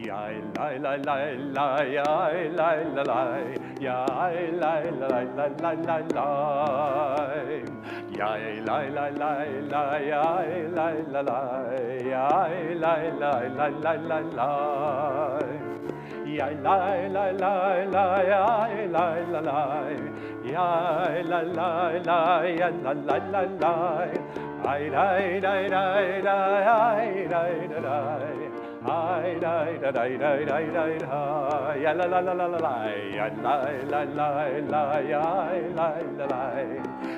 Yai lai lai lai lai, yai lai lai lai, yai lai lai lai lai lai lai, yai lai lai lai lai, yai lai lai lai, yai lai lai lai lai lai lai, yai lai lai lai lai, yai lai lai lai, yai lai lai lai, yai lai lai lai lai, ai dai dai dai dai, ai dai dai dai. Ay, dai, da, dai, dai, dai, dai, dai, ya, la, la, la, la, la, la, ya, la, la, la, la, ya, la, la, la,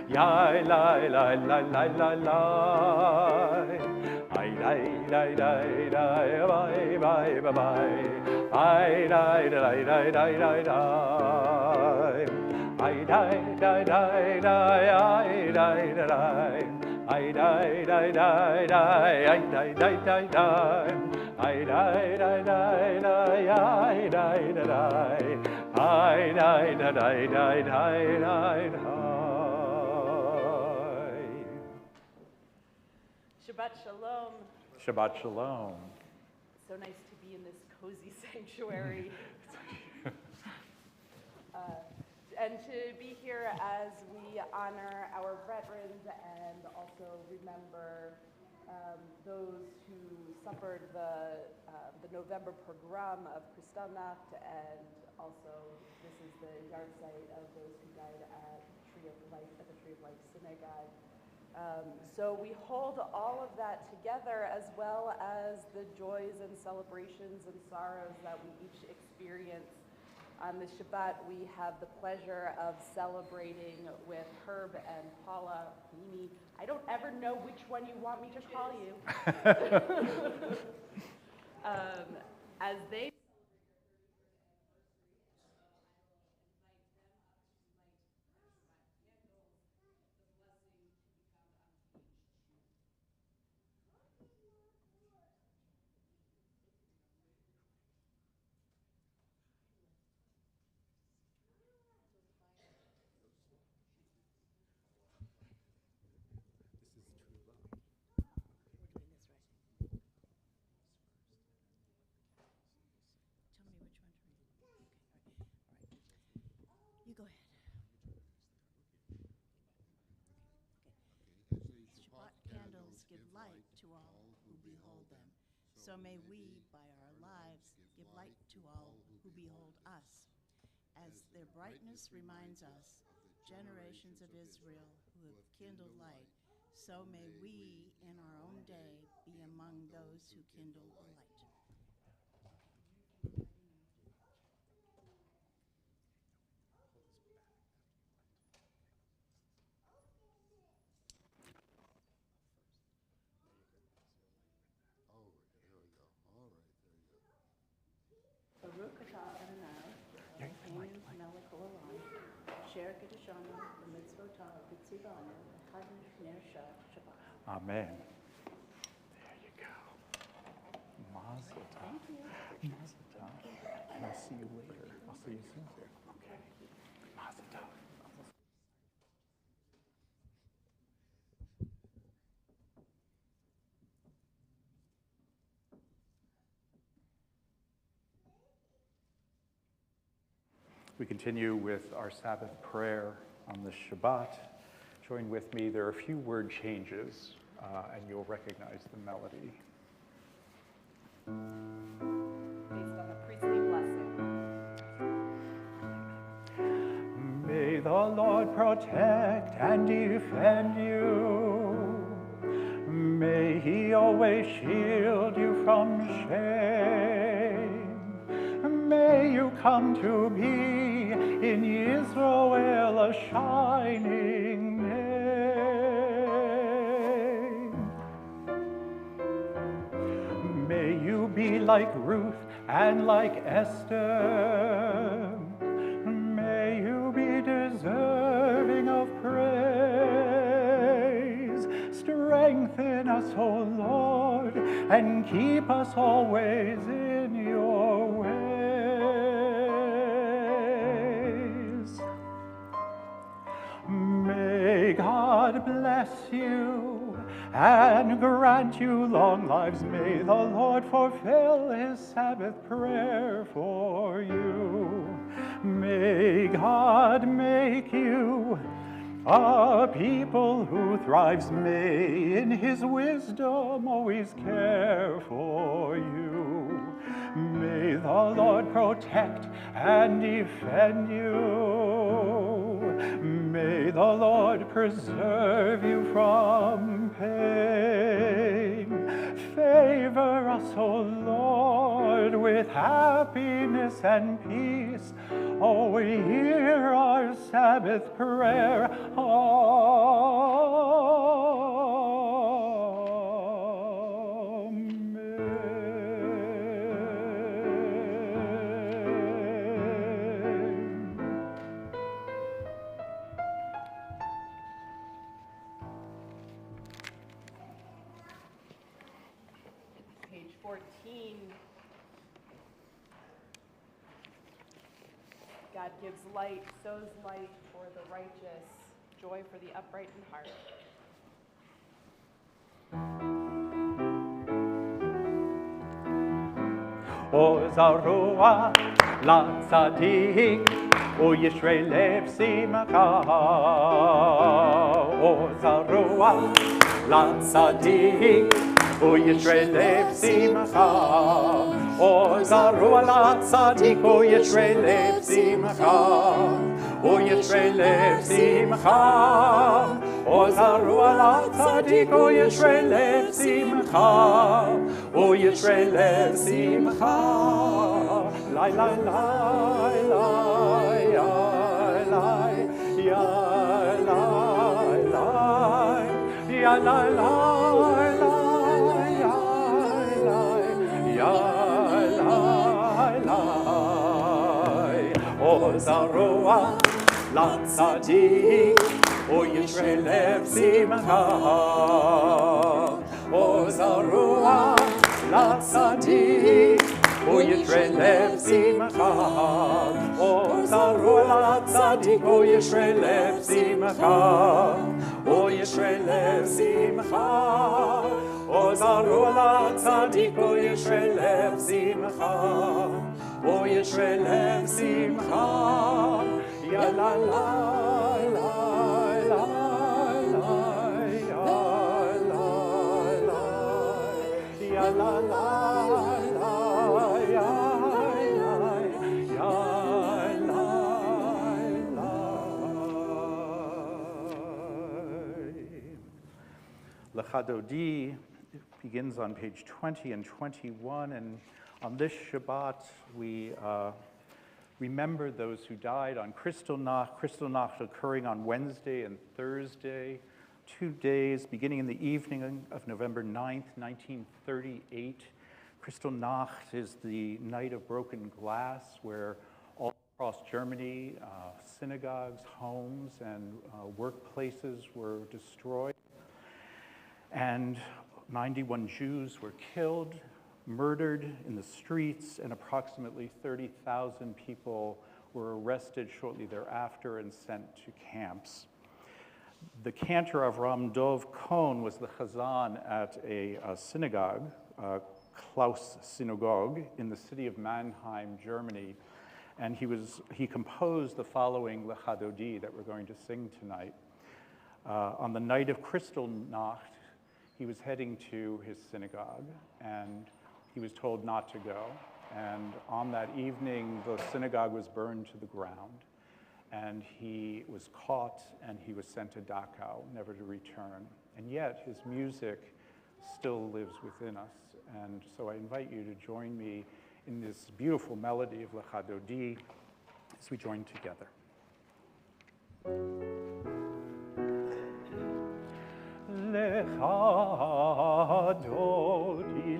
ya, la, la, la, la, la, la, ay, dai, dai, dai, dai, bye, bye, bye, bye, ay, dai, dai, dai, dai, dai, dai, ay, dai, dai, dai, dai, ay, dai, dai, dai. Ay dai dai dai dai, ay dai dai dai dai, ay dai dai dai dai, ay dai dai dai, ay dai dai dai dai dai dai dai. Shabbat shalom. Shabbat shalom. So nice to be in this cozy sanctuary. And to be here as we honor our brethren and also remember those who suffered the November pogrom of Kristallnacht, and also this is the yard site of those who died at the Tree of Life Synagogue. So we hold all of that together, as well as the joys and celebrations and sorrows that we each experience. On the Shabbat, we have the pleasure of celebrating with Herb and Paula, Mimi. I don't ever know which one you want me to call you. As they Go ahead. Shabbat candles give light to all who behold them. So may we, by our lives, give light to all who behold us. As their brightness reminds us, generations of Israel who have kindled light, so may we, in our own day, be among those who kindle the light. Baruch atah Adonai, Eloheinu melech haolam, asher kiddushanu b'mitzvotav v'tzivanu chadin ner Shabbat. Amen. There you go. Mazel tov. Thank you. Mazel tov. And I'll see you later. I'll see you soon. Okay. Mazel tov. We continue with our Sabbath prayer on the Shabbat. Join with me. There are a few word changes, and you'll recognize the melody. based on the priestly blessing. May the Lord protect and defend you. May he always shield you from shame. May you come to be in Israel a shining name. May you be like Ruth and like Esther. May you be deserving of praise. Strengthen us, O Lord, and keep us always in your ways. May God bless you and grant you long lives. May the Lord fulfill his Sabbath prayer for you. May God make you a people who thrives. May in his wisdom always care for you. May the Lord protect and defend you. May the Lord preserve you from pain. Favor us, O Lord, with happiness and peace. Oh, hear our Sabbath prayer. Page 14. God gives light, sows light for the righteous, joy for the upright in heart. O Zarua la Tzadik, O Yishrei Lev Simcha. O Zarua la Tzadik, O Yishrei Lev Simcha. O Zarua la Tzadik, O Yishrei Lev Simcha. O Yishrei Lev Simcha. O Zarua la Tzadik, O Yishrei Lev Simcha. O Yishrei Lev Simcha. Lai, lai, lai, lai, lai, ya, lai, lai, ya, lai, lai, lai, ya, lai, lai. O Zarua la Tzadik, O Yishrei Lev Simcha. O Zarua la Tzadik, O Yishrei Lev Simcha. O Zarua la Tzadik, O Yishrei Lev Simcha. O Yishrei Lev Simcha. O Zarua la Tzadik, O Yishrei Lev Simcha. O Yishrei Lev Simcha. Ya la la la la la ya la la ya la la la ya la la. L'Chadodi begins on page 20 and 21, and on this Shabbat we remember those who died on Kristallnacht occurring on Wednesday and Thursday, 2 days beginning in the evening of November 9th, 1938. Kristallnacht is the night of broken glass where all across Germany, synagogues, homes, and workplaces were destroyed. And 91 Jews were killed, murdered in the streets, and approximately 30,000 people were arrested shortly thereafter and sent to camps. The cantor Avram Dov Kohn was the chazan at a synagogue, Klaus Synagogue, in the city of Mannheim, Germany, and he composed the following L'Chadodi that we're going to sing tonight. On the night of Kristallnacht, he was heading to his synagogue, and he was told not to go. And on that evening, the synagogue was burned to the ground, and he was caught, and he was sent to Dachau, never to return. And yet, his music still lives within us. And so I invite you to join me in this beautiful melody of L'Chadodi as we join together. L'Chadodi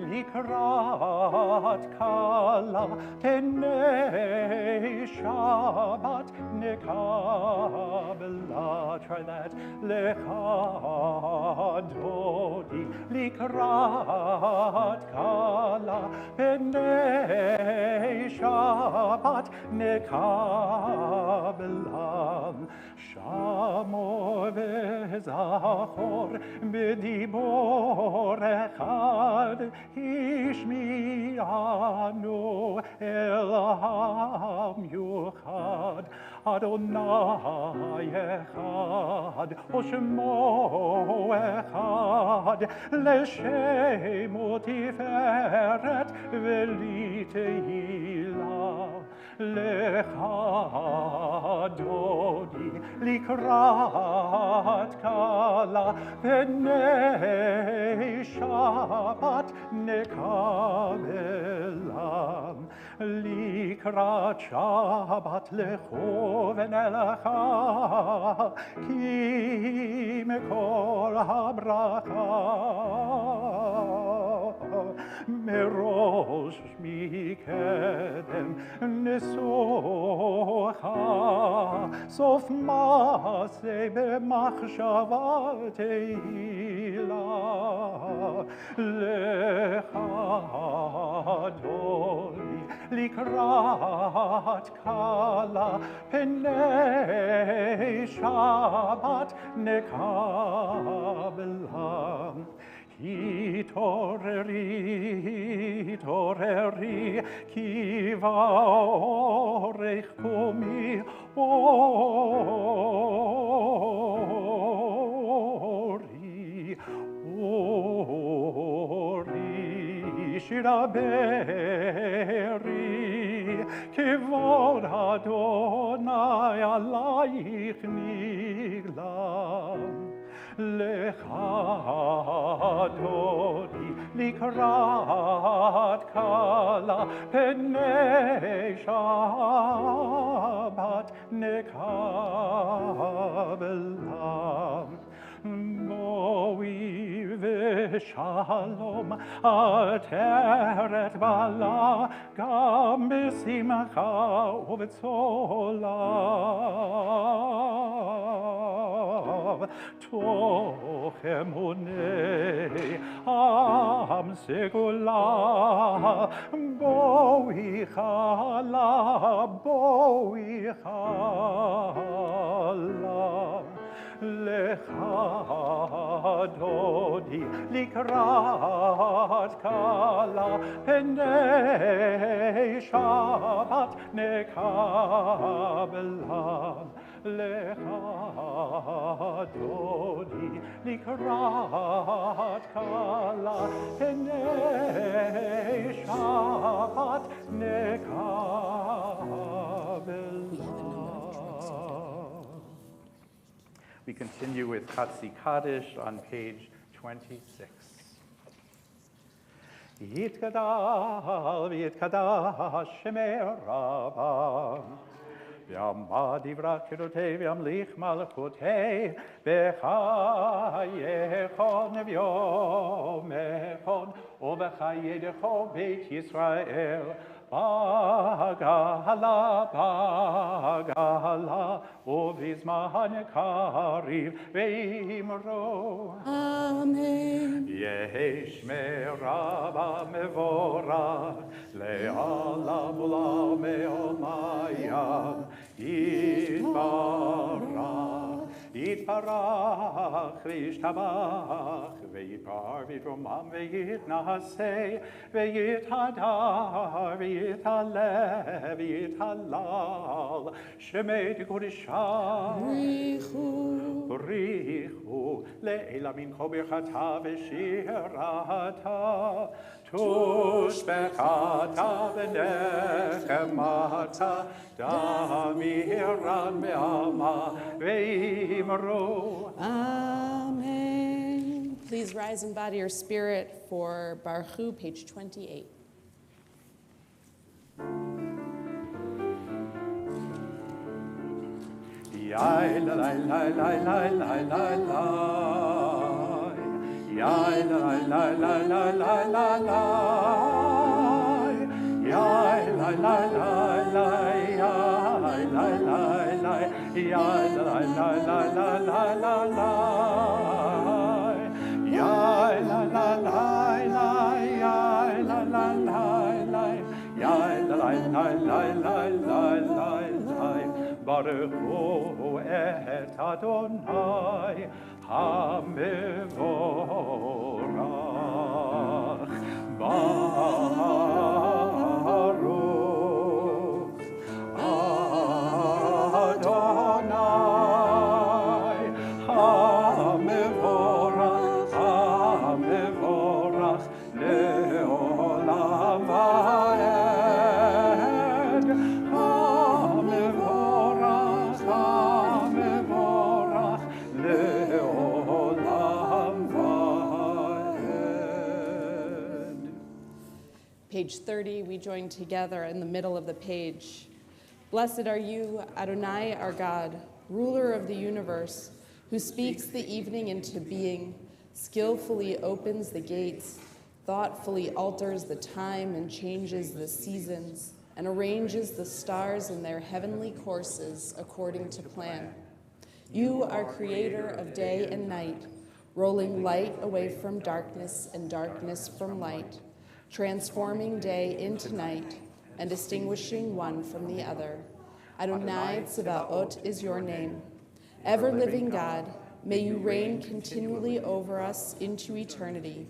likrat kala penei Shabbat nekabla. Try that. L'Chadodi דודי לקראת קלה פני שבת נקבלם שמו וזכור בדיבור אחד השמיענו אל המיוחד אדוני אחד ושמו אחד לשם ותפארת ולתהילה לך דודי לקראת קלה פני שבת נקבלם לקראת שבת לכוון אליך כי מקור הברכה מראש מקדם נשוכה סוף מעשה במחשבה תהילה לך אדוני לקראת קלה פני שבת נקבלם התעוררי, התעוררי, כי באורך קומי אורי, אורי, שירה ברי, כבוד אדוני עלייך נגלם. לך דודי לקראת קלה פני שבת נקבלם בואי ושלום עטרת בלה גם בשמחה ובצולה תוך אמוני עם סגולה בואי חלה בואי חלה לך דודי לקראת קלה פני שבת נקבלם לך דודי לקראת קלה פני שבת נקבלם. We continue with Katsi Kaddish on page 26. Yitgadal v'yitgadash shemei Rabba v'yamad ivra kirotei v'yamlich malchutei v'chayechon v'yomechon u'v'chayedecho beit Yisrael Bagala, Bagala, ובזמן קריב ואמרו אמן. יש מרבה מבורך לעולם ולעולמי יתברך יתברך וישתבח ויתפאר ויתרומם ויתנשא ויתהדר ויתהלל ויתהלל שמי קודשא בריחו לעילה מנחה ברכתה ושירתה תושבחתה ונחמתה דמירן מעמה ואמרו Amen. Please rise and bow to your spirit for Baruchu, page 28. Yai la la la la la la la la. Yai la la la la la la la la. Yai la la la la. Yai la la la. Yai la la la la la la la. Yai ברכו את אדוני המבורך. ברוך אדוני המבורך, המבורך לעולם ועד. המבורך, המבורך לעולם ועד. Page 30, we join together in the middle of the page. Blessed are you, Adonai, our God, ruler of the universe, who speaks the evening into being, skillfully opens the gates, thoughtfully alters the time and changes the seasons, and arranges the stars in their heavenly courses according to plan. You are creator of day and night, rolling light away from darkness and darkness from light, transforming day into night and distinguishing one from the other. Adonai Tzebaot is your name. Ever-living God, may you reign continually over us into eternity.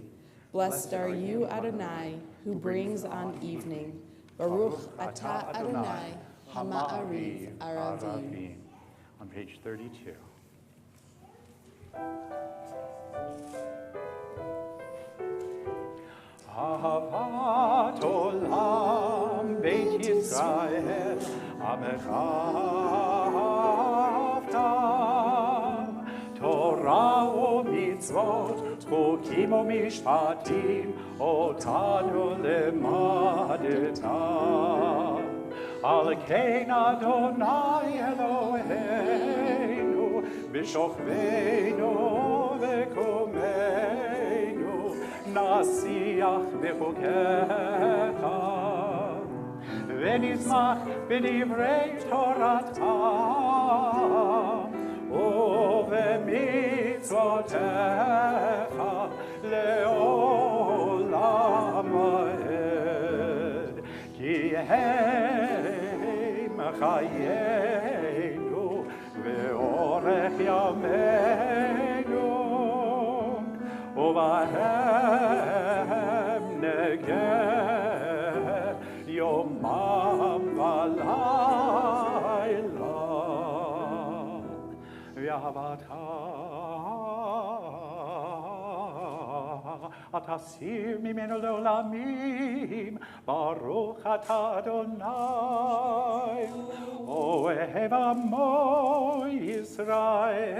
Blessed are you, Adonai, who brings on evening. Baruch atah Adonai, Hama'ariv Aravim. On page 32. Ahavat olam Beit Yisrael, amechavtam, Torah u'mitzvot, chukim u'mishpatim, otanu lemadetam. Al kein Adonai Eloheinu, b'shochveinu v'kumeinu, nasiach b'chukecha, v'nizmach b'divrei Toratam, u'v'mitzvotecha le'olam va'ed, ki הם חיינו ואורך ימינו, ובהם נגן יומם ולילה, ואהבתך תסיר ממנו לעולמים. ברוך אתה אדוני אוהב עמו ישראל.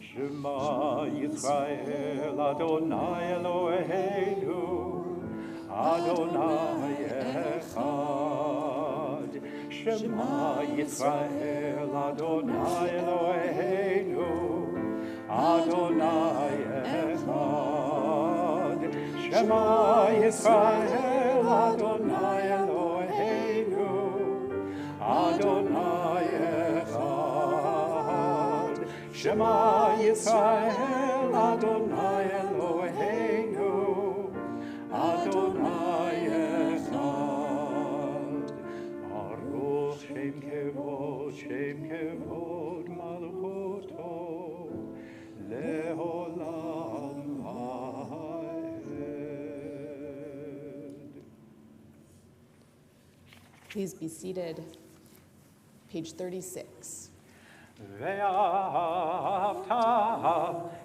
שמע ישראל אדוני אלוהינו אדוני אחד. שמע ישראל אדוני אלוהינו Adonai Echad. Shema Yisrael Adonai Eloheinu Adonai Echad. Shema Yisrael Adonai Eloheinu Adonai Echad. Baruch Shem Kevod Malchuto Le'olam va'ed. Please be seated. Page 36. ואהבת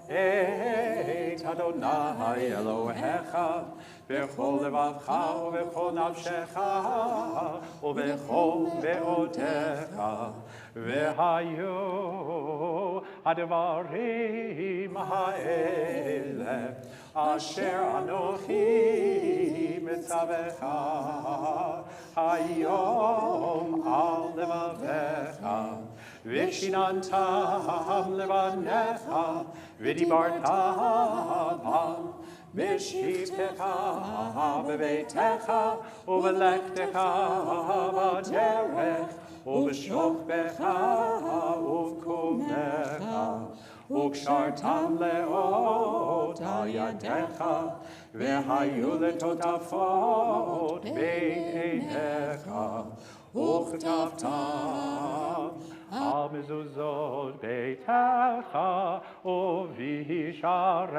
את אדוני אלוהיך בכל לבבך ובכל נפשך ובכל מאודך. והיו הדברים האלה אשר אנוכי מצווך היום על לבביך, ושיננתם לבניך, ודיברת בם בשבתך בביתך ובלכתך בדרך ובשוכבך ובקומך וקשרתם לאות על ידיך, והיו לטוטפות בעיניך, וכתבתם על מזוזות ביתך ובישעריך,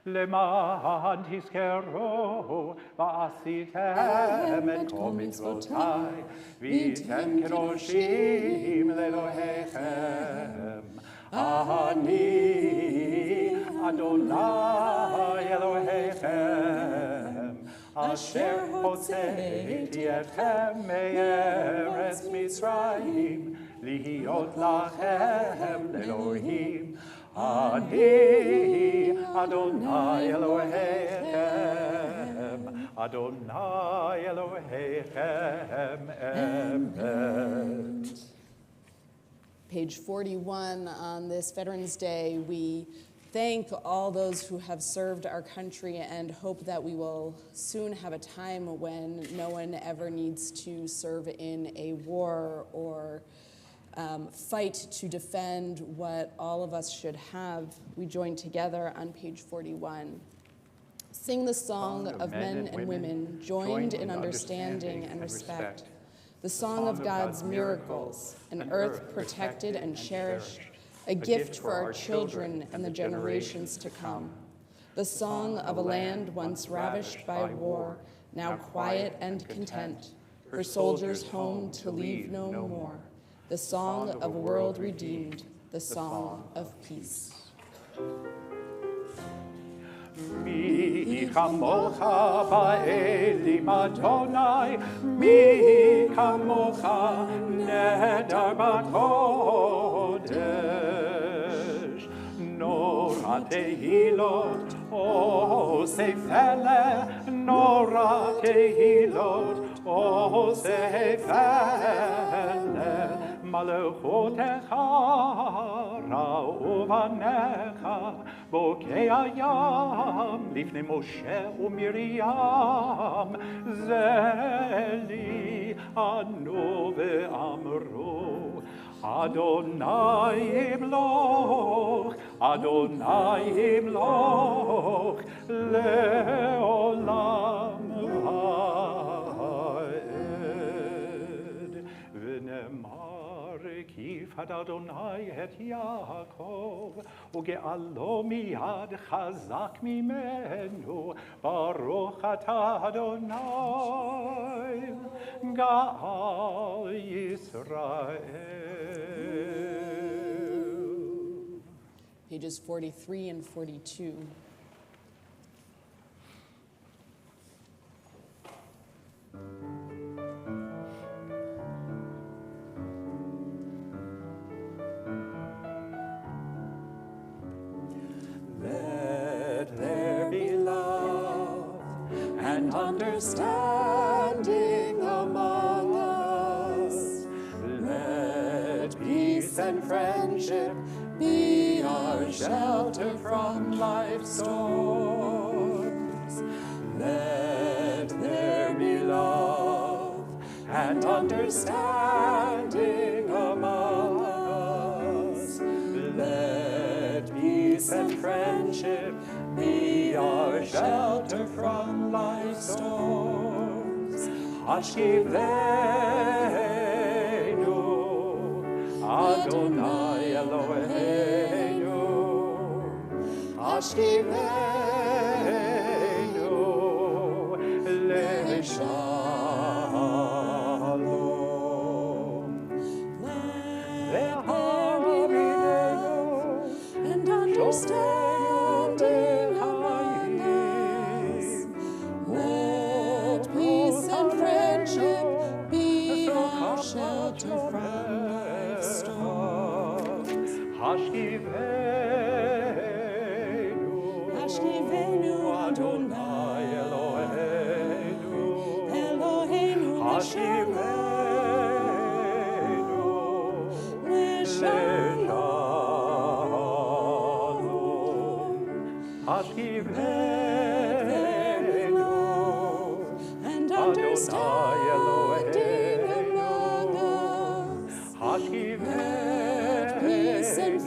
למען תזכרו ועשיתם את כל מצוותי, והייתם קדושים לאלוהיכם. אני אדוני אלוהיכם, אשר הוצאתי אתכם מארץ מצרים, להיות לכם לאלוהים. אני אדוני אלוהיכם, אדוני אלוהיכם אמת. Page 41, on this Veterans Day, we thank all those who have served our country and hope that we will soon have a time when no one ever needs to serve in a war or fight to defend what all of us should have. We join together on page 41. Sing the song of men and women, joined in understanding and respect. The song of God's miracles, an earth protected and cherished, a gift for our children and the generations to come. The song of a land once ravished by war, now quiet and content, her soldiers home to leave no more. The song of a world redeemed, the song of peace. מי כמוך באלים אדוני, מי כמוך נדר בקודש. נורא תהילות עושה פלא, נורא תהילות עושה פלא. מלכותך ראו בניך, בוקע ים לפני משה ומרים. זה לי ענו ואמרו, אדוני ימלוך, אדוני ימלוך לעולם ועד. ונאמר כיפת אדוני את יעקב, וגאלו מיד חזק ממנו. ברוך אתה אדוני גאל ישראל. Pages 43 and 42. Let there be love and understanding among us. Let peace and friendship be our shelter from life's storms. Let there be love and understanding among us. Let peace and friendship be our shelter from life's storms. Hashkivenu, Adonai Eloheinu. Hashkivenu, Le'shalom. And understanding among us. Let peace and friendship be our shelter from life's storms. Hashkivenu, Adonai Eloheinu. Eloheinu, Hashkivenu, Le'shalom. Hashkivenu, and Adonai understanding among Eloheinu. us. Hashkivenu, Peace and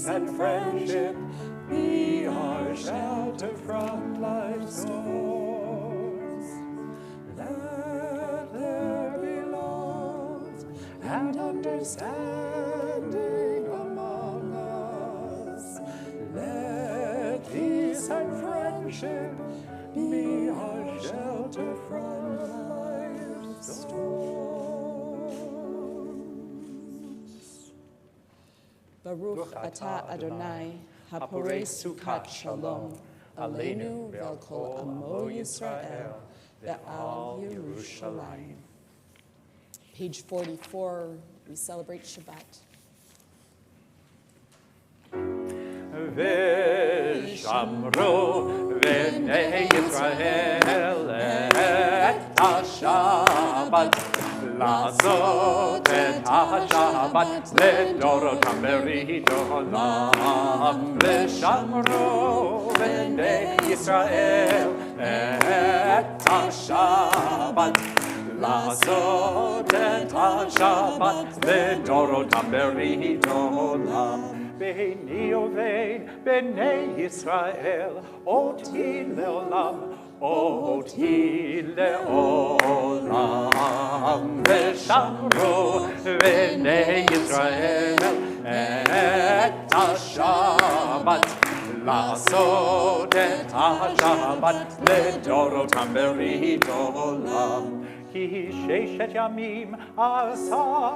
peace and friendship be our shelter from life's storms. Let there be love and understanding among us. Let peace and friendship be our shelter from life's storms. Baruch atah Adonai, haporei sukat shalom, aleinu ve'al kol amo Yisrael, ve'al Yerushalayim. Page 44, we celebrate Shabbat. V'shamru v'nei Yisrael et ha-Shabbat, לעשות את השבת לדורותם ברית עולם. ושמרו בני ישראל את השבת, לעשות את השבת לדורותם ברית עולם. ביני ובין בני ישראל אותי לעולם, אותי לעולם. ושמרו בני ישראל את השבת, לעשות את השבת לדורותם ברית עולם. כי ששת ימים עשה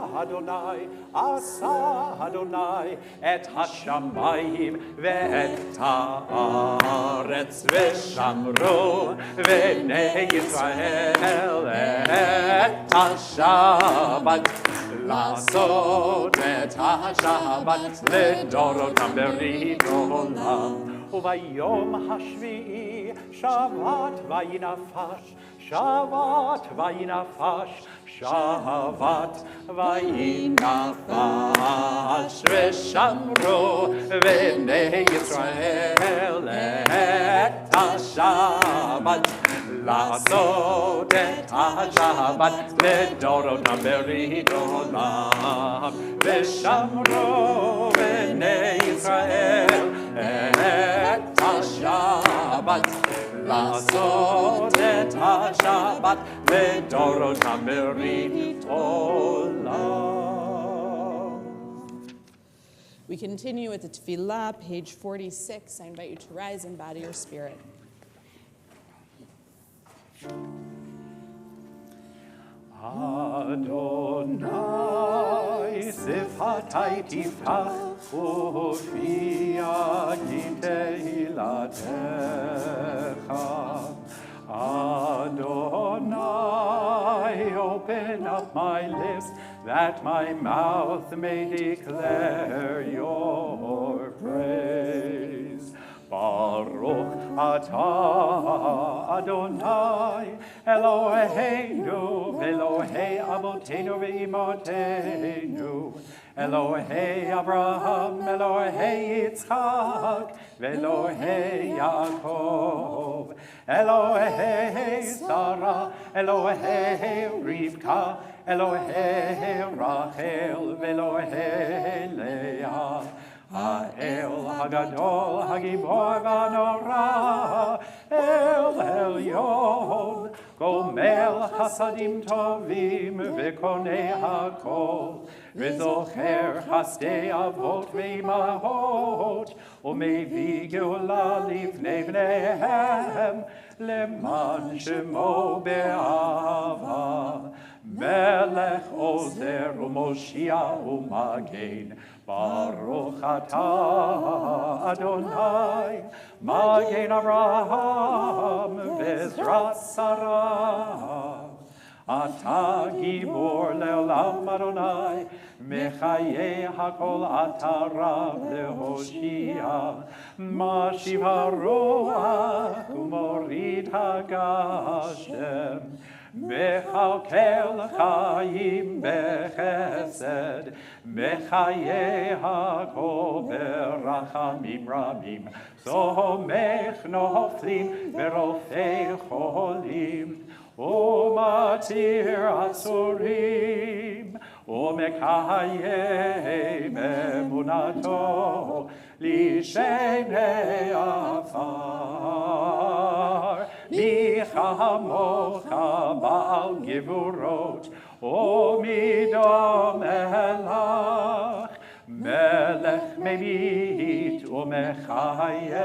אדוני את השמיים ואת הארץ. ושמרו בני ישראל את השבת, לעשות את השבת לדורותם ברית עולם. וביום השביעי שבת וינפש, שבת וינפש, שבת וינפש. ושמרו בני ישראל את השבת, לעשות את השבת לדורותם ברית עולם. ושמרו בני ישראל את השבת, לעשות את השבת לדורותם ברית עולם. We continue with the Tefillah, page 46. I invite you to rise in body or spirit. Adonai sifatai tiftach ufi tehillatcha. Adonai, open up my lips that my mouth may declare your praise. Baruch atah Adonai Eloheinu Elohei Avoteinu ve'imotenu, Elohei Abraham Elohei Yitzchak ve'Elohei Yaakov, Elohei Sarah Elohei Rivka, Elohei Rachel ve'Elohei Leah. האל הגדול, הגיבור והנורא, אל עליון, גומל חסדים טובים וקונה הכל, וזוכר חסדי אבות ואימהות, ומביא גאולה לפני בניהם, למען שמו באהבה. מלך עוזר ומושיע ומגן, ברוך אתה אדוני, מגן אברהם ועזרת שרה. אתה גיבור לעולם אדוני, מחיי הכל אתה רב להושיע. משיב הרוח ומוריד הגשם, מכלכל חיים בחסד, מחיי הכל ברחמים רבים. סומך נופלים ורופא חולים, ומתיר אסורים, ומקיים emunato l'ishene afar. Mi chamocha ba'al givurot o midom elach. Melech memit umechayeh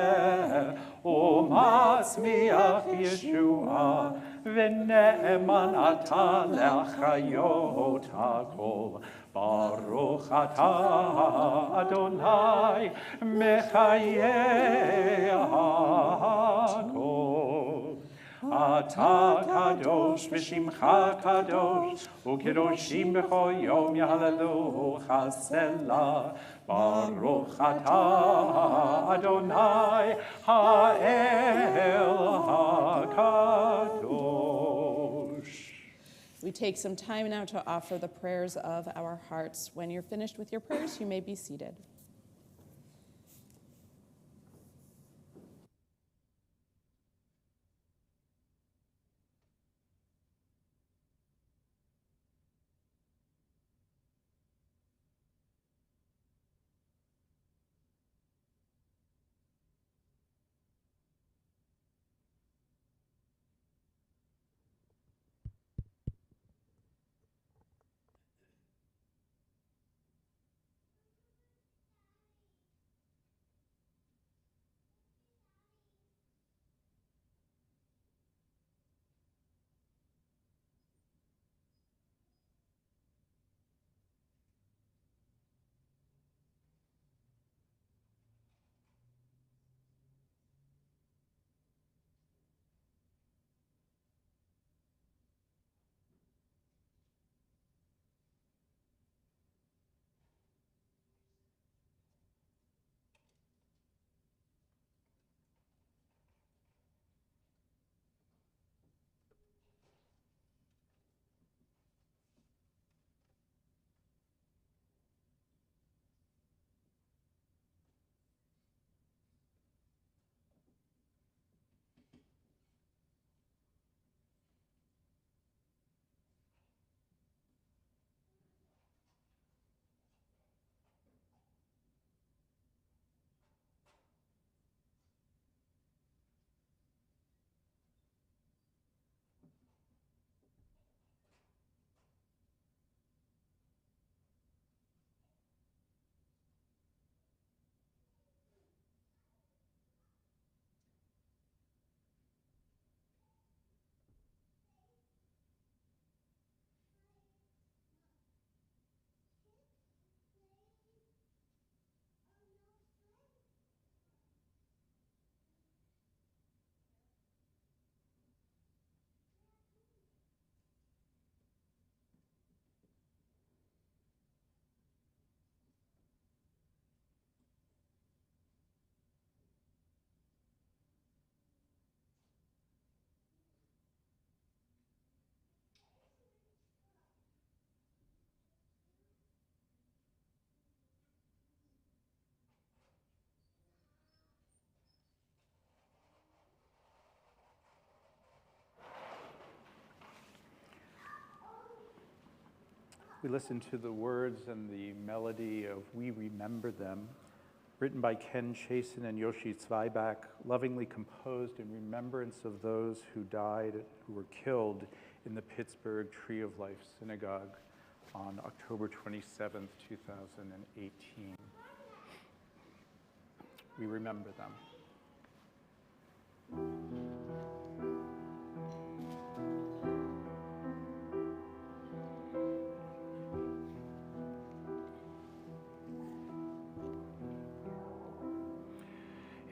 umasmiach Yeshua v'ne'eman ata le'achayot hakol. Baruch atah Adonai mechayeh hakol. Ata kadosh v'shimcha kadosh u'kedoshim b'chol yom yahalelucha selah. Baruch atah Adonai ha'el hakadosh. We take some time now to offer the prayers of our hearts. When you're finished with your prayers, you may be seated. We listen to the words and the melody of We Remember Them, written by Ken Chasen and Yoshi Zweibach, lovingly composed in remembrance of those who died, who were killed in the Pittsburgh Tree of Life Synagogue on October 27th, 2018. We remember them.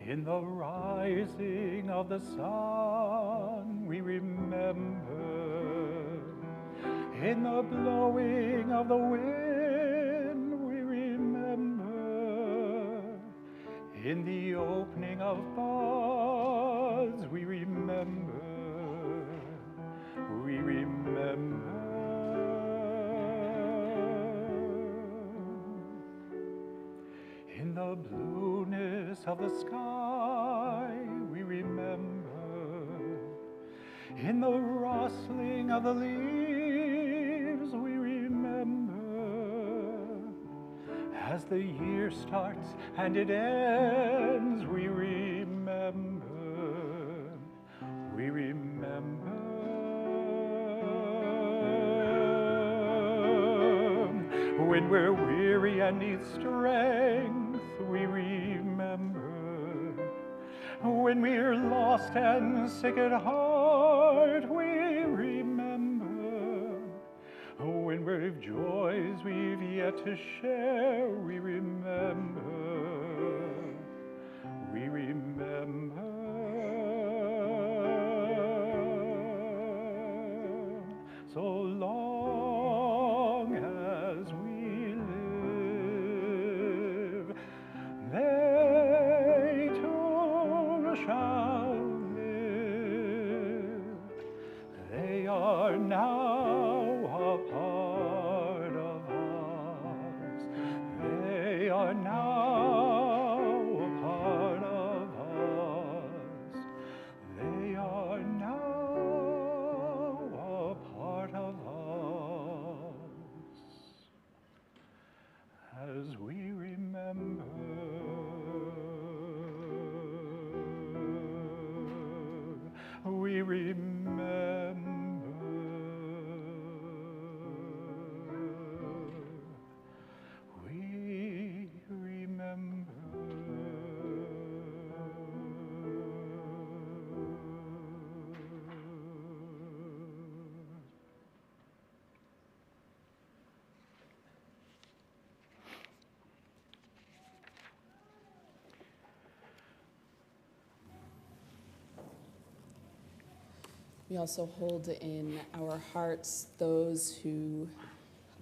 In the rising of the sun, we remember. In the blowing of the wind, we remember. In the opening of buds, we remember. We remember. In the blueness of the sky, we remember. In the rustling of the leaves, we remember. As as the year starts and it ends, we remember, we remember. When we're weary and need strength, we remember. When we're lost and sick at heart, we remember. When we've joys we've yet to share, we remember. We remember. So long as we live, they too shall live. They are now a part of us. They are now a part of us. They are now a part of us. As we remember, we remember, we remember. We also hold in our hearts those who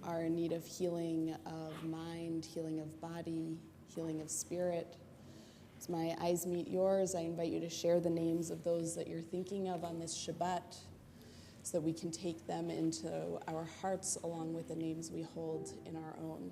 are in need of healing of mind, healing of body, healing of spirit. As my eyes meet yours, I invite you to share the names of those that you're thinking of on this Shabbat so that we can take them into our hearts along with the names we hold in our own.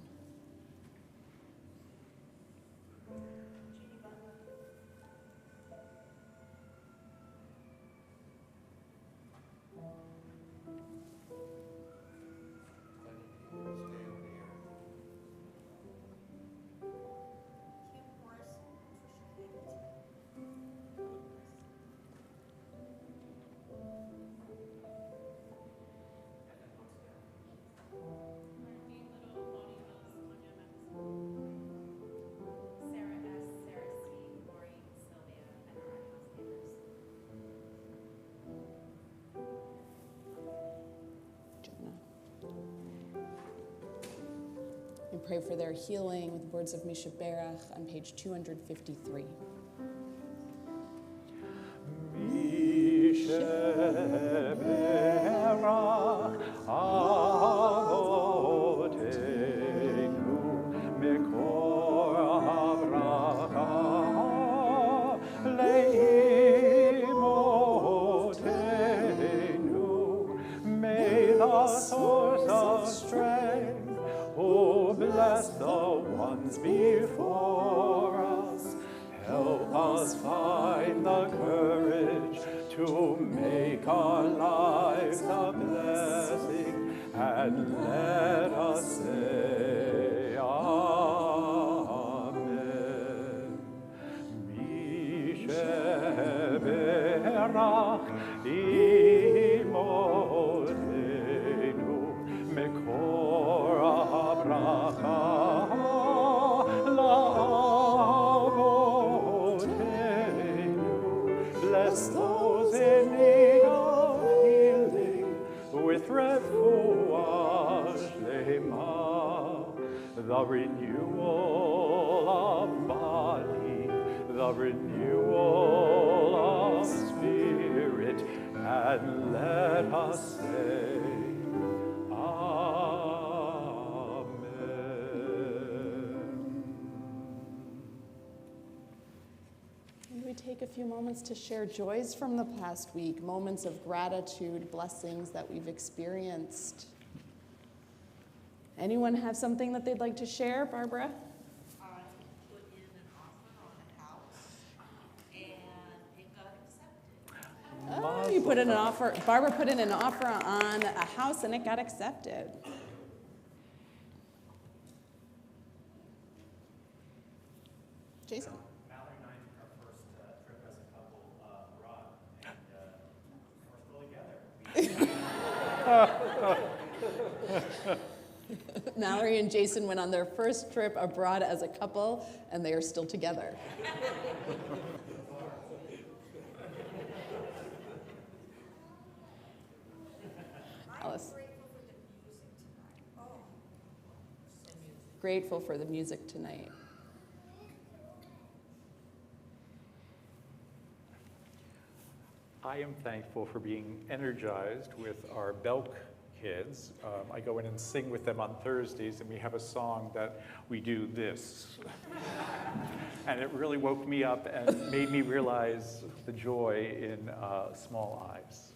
We pray for their healing with the words of Mishaberach on page 253. Mishaberach Avotenu Mekor Havracha Leimotenu. May the source of strength, oh, bless the ones before us. Help us find the courage to make our lives a blessing, and let us say Amen. Mishaberach imotenu mekor habracha la'avotenu. Bless those in need of healing with refuah shlema, the renewal of body, the renewal of spirit, and let us say take a few moments to share joys from the past week, moments of gratitude, blessings that we've experienced. Anyone have something that they'd like to share, Barbara? I put in an offer on a house, and it got accepted. Oh, you put in an offer. Barbara put in an offer on a house, and it got accepted. Jason. Mallory and I took our first trip as a couple abroad, and we're still together. Mallory and Jason went on their first trip abroad as a couple, and they are still together. Alice. Grateful for the music tonight. I am thankful for being energized with our Belk kids. I go in and sing with them on Thursdays, and we have a song that we do this. And it really woke me up and made me realize the joy in small eyes.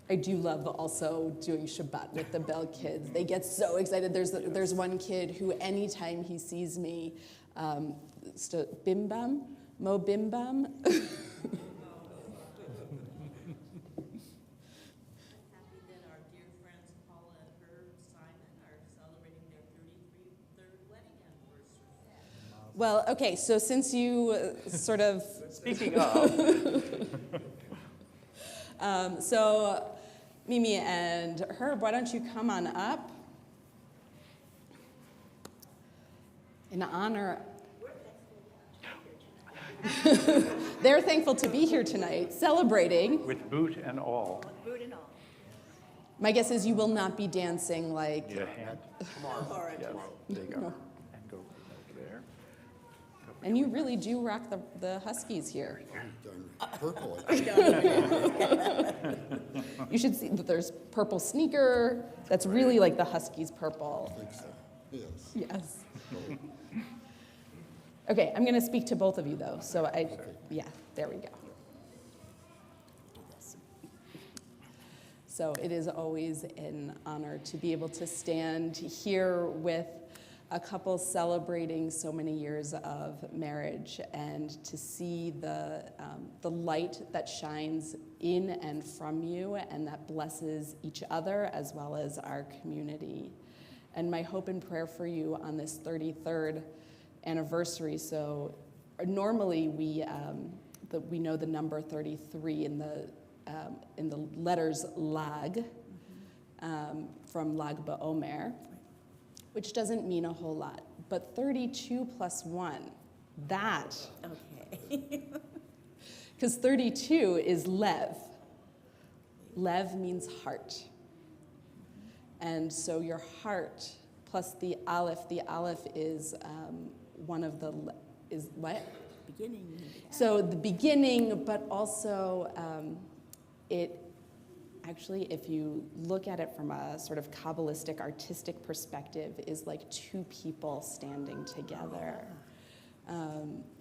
I do love also doing Shabbat with the Bell kids. They get so excited. There's one kid who, anytime he sees me, bim bam, mo bim bam. Happy that our dear friends Paula and Herb Simon are celebrating their 33rd wedding anniversary. Well, okay, so since you sort of... Speaking of. So Mimi and Herb, why don't you come on up? In honor... They're thankful to be here tonight, celebrating. With boot and all. Boot and all. My guess is you will not be dancing like... Need a hand? Tomorrow. Yes, there you go. No. And go over there. And you really do rock the Huskies here. Purple. You should see that there's purple sneaker. That's really like the Huskies purple. I think so. Yes. Yes. Okay, I'm going to speak to both of you, though. So yeah, there we go. So it is always an honor to be able to stand here with a couple celebrating so many years of marriage and to see the light that shines in and from you and that blesses each other as well as our community. And my hope and prayer for you on this 33rd anniversary. So normally we know the number 33 in the letters Lag from Lag BaOmer, which doesn't mean a whole lot. But 32 plus 1, that. Okay. Because 32 is Lev. Lev means heart. And so your heart plus the Aleph is one of the, is what? Beginning. So the beginning, but also it actually, if you look at it from a sort of Kabbalistic, artistic perspective, is like two people standing together.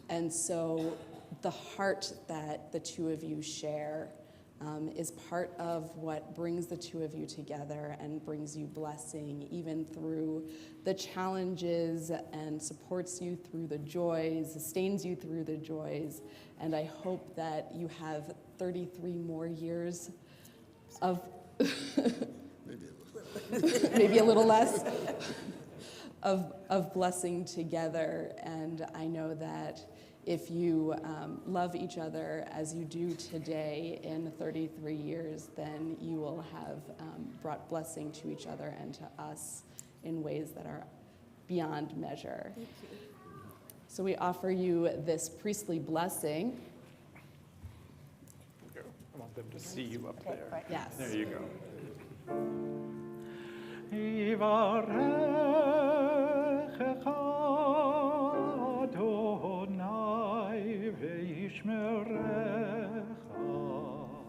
And so the heart that the two of you share is part of what brings the two of you together and brings you blessing, even through the challenges, and supports you through the joys, sustains you through the joys. And I hope that you have 33 more years of maybe a little less of blessing together. And I know that if you love each other as you do today in 33 years, then you will have brought blessing to each other and to us in ways that are beyond measure. Thank you. So we offer you this priestly blessing. I want them to see you up there. Yes. There you go.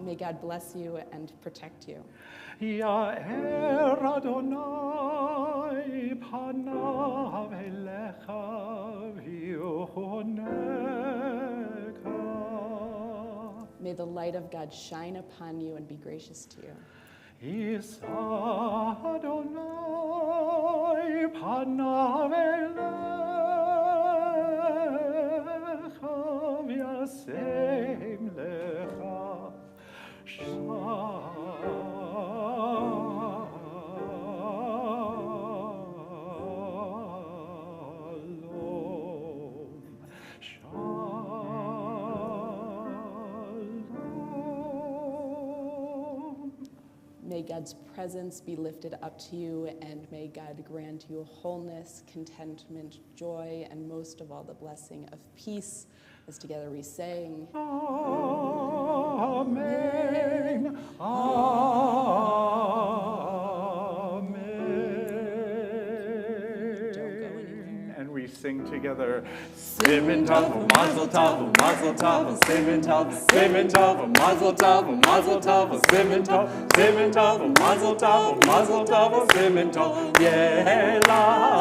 May God bless you and protect you. Ya'er Adonai panav elecha v'yehoneka. May the light of God shine upon you and be gracious to you. Yisa Adonai panav elecha v'yasem lecha shalom. may God's presence be lifted up to you, and may God grant you wholeness, contentment, joy, and most of all, the blessing of peace. As together we sing, Amen. Amen. Don't go anywhere. And we sing together. Simmen tov, mazel tov, mazel tov, simmen tov, mazel tov, mazel tov, simmen tov, mazel tov, simmen tov, Yelanu,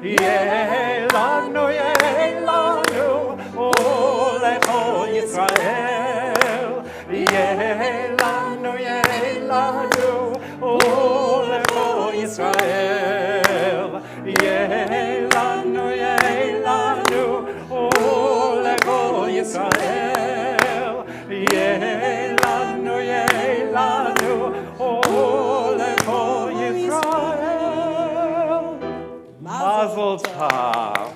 Yelanu, Yelanu, Olecho Yisrael, Yelanu, Yelanu, Olecho Yisrael, Yelanu, Yelanu, Olecho Yisrael, Yelanu, Yelanu, Olecho Yisrael. Mazel tov.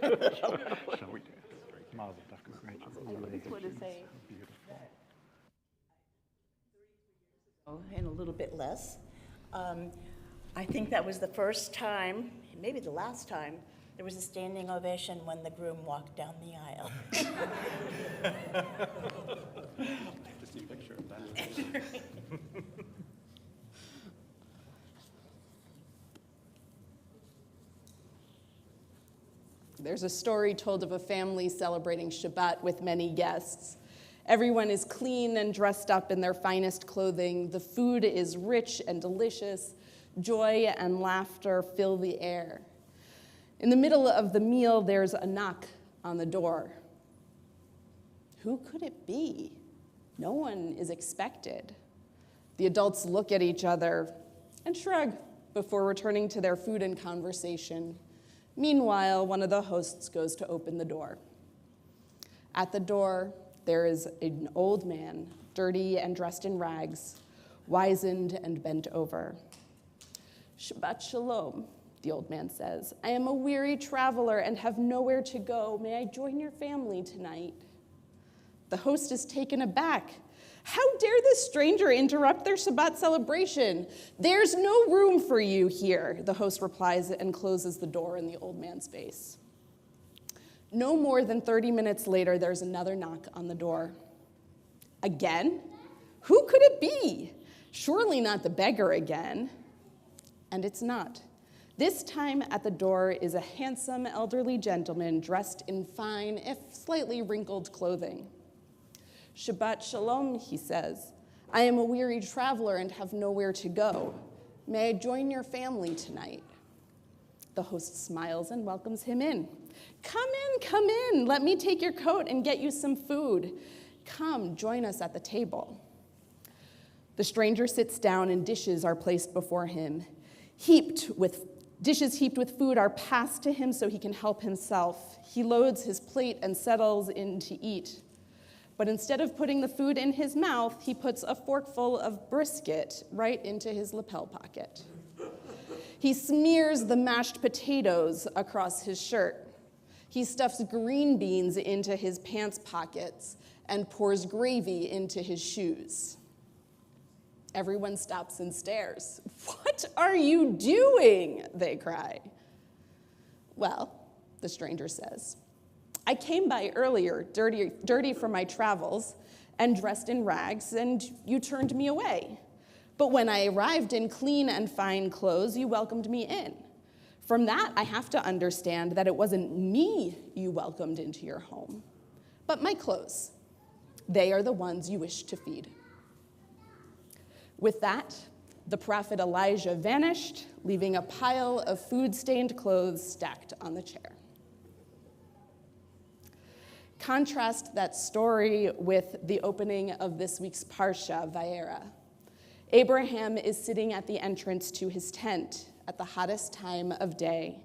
And shall we dance? Mazel tov. Congratulations. And a little bit less. I think that was the first time, maybe the last time, there was a standing ovation when the groom walked down the aisle. Just a picture of that. There's a story told of a family celebrating Shabbat with many guests. Everyone is clean and dressed up in their finest clothing. The food is rich and delicious. Joy and laughter fill the air. In the middle of the meal, there's a knock on the door. Who could it be? No one is expected. The adults look at each other and shrug before returning to their food and conversation. Meanwhile, one of the hosts goes to open the door. At the door, there is an old man, dirty and dressed in rags, wizened and bent over. Shabbat shalom, the old man says. I am a weary traveler and have nowhere to go. May I join your family tonight? The host is taken aback. How dare this stranger interrupt their Shabbat celebration? There's no room for you here, the host replies and closes the door in the old man's face. No more than 30 minutes later, there's another knock on the door. Again? Who could it be? Surely not the beggar again. And it's not. This time at the door is a handsome elderly gentleman dressed in fine, if slightly wrinkled clothing. Shabbat shalom, he says. I am a weary traveler and have nowhere to go. May I join your family tonight? The host smiles and welcomes him in. Come in. Let me take your coat and get you some food. Come, join us at the table. The stranger sits down and dishes are placed before him. Dishes heaped with food are passed to him so he can help himself. He loads his plate and settles in to eat. But instead of putting the food in his mouth, he puts a forkful of brisket right into his lapel pocket. He smears the mashed potatoes across his shirt. He stuffs green beans into his pants pockets and pours gravy into his shoes. Everyone stops and stares. What are you doing? They cry. Well, the stranger says, I came by earlier, dirty from my travels, and dressed in rags, and you turned me away. But when I arrived in clean and fine clothes, you welcomed me in. From that, I have to understand that it wasn't me you welcomed into your home, but my clothes. They are the ones you wish to feed. With that, the prophet Elijah vanished, leaving a pile of food-stained clothes stacked on the chair. Contrast that story with the opening of this week's Parsha, Vayera. Abraham is sitting at the entrance to his tent at the hottest time of day,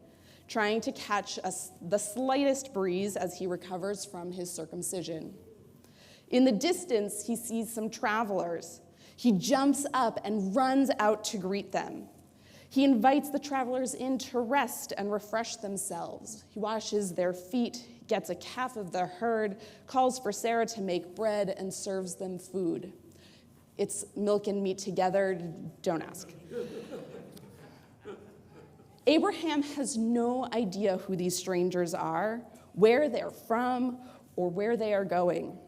trying to catch the slightest breeze as he recovers from his circumcision. In the distance, he sees some travelers. He jumps up and runs out to greet them. He invites the travelers in to rest and refresh themselves. He washes their feet, gets a calf of the herd, calls for Sarah to make bread, and serves them food. It's milk and meat together, don't ask. Abraham has no idea who these strangers are, where they're from, or where they are going.